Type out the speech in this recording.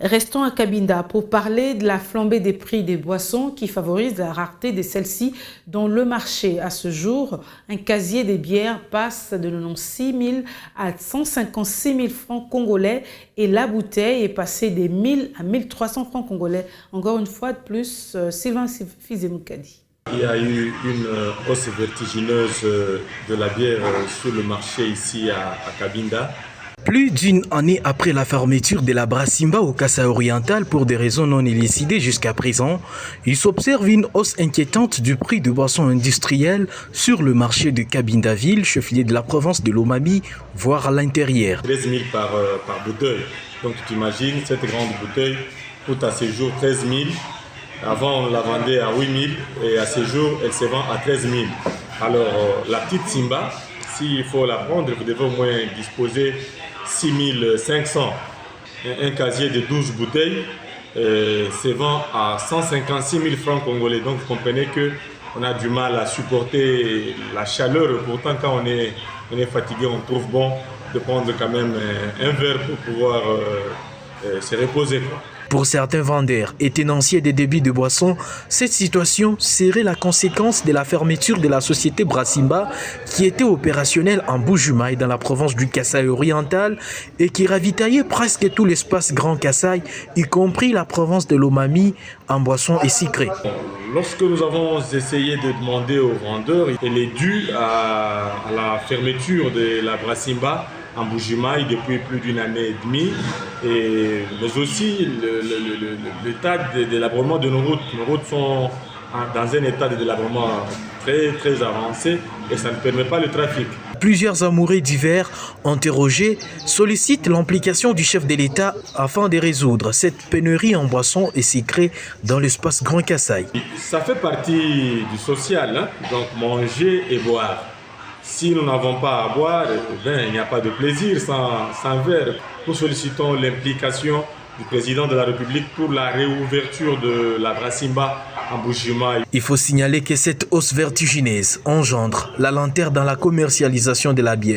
Restons à Cabinda pour parler de la flambée des prix des boissons qui favorise la rareté de celles-ci dans le marché. À ce jour, un casier des bières passe de 96 000 à 156 000 francs congolais et la bouteille est passée des 1000 à 1300 francs congolais. Encore une fois de plus, Sylvain Fizemukadi. Il y a eu une hausse vertigineuse de la bière sur le marché ici à Cabinda. Plus d'une année après la fermeture de la Brassimba au Kasaï oriental pour des raisons non élucidées jusqu'à présent, il s'observe une hausse inquiétante du prix de boissons industrielles sur le marché de Cabinda-Ville, chef-lieu de la province de Lomami, voire à l'intérieur. 13 000 par bouteille. Donc tu imagines, cette grande bouteille coûte à ce jour 13 000. Avant, on la vendait à 8 000 et à ce jour, elle se vend à 13 000. Alors, la petite Simba, s'il faut la prendre, vous devez au moins disposer 6 500. Un casier de 12 bouteilles se vend à 156 000 francs congolais. Donc, vous comprenez qu'on a du mal à supporter la chaleur. Pourtant, quand on est fatigué, on trouve bon de prendre quand même un verre pour pouvoir se reposer, quoi. Pour certains vendeurs et tenanciers des débits de boissons, cette situation serait la conséquence de la fermeture de la société Brassimba qui était opérationnelle en Bujumaï dans la province du Kasaï oriental et qui ravitaillait presque tout l'espace Grand Kasaï, y compris la province de Lomami en boissons et sucrés. Lorsque nous avons essayé de demander aux vendeurs, elle est due à la fermeture de la Brassimba en Bujumaï depuis plus d'une année et demie, mais aussi l'état de délabrement de nos routes. Nos routes sont dans un état de délabrement très avancé et ça ne permet pas le trafic. Plusieurs amoureux divers interrogés sollicitent l'implication du chef de l'État afin de résoudre cette pénurie en boissons et sucrés dans l'espace Grand Kasaï. Ça fait partie du social, hein? Donc manger et boire. Si nous n'avons pas à boire, il n'y a pas de plaisir sans verre. Nous sollicitons l'implication du président de la République pour la réouverture de la Brassimba en Bujumaï. Il faut signaler que cette hausse vertigineuse engendre la lenteur dans la commercialisation de la bière.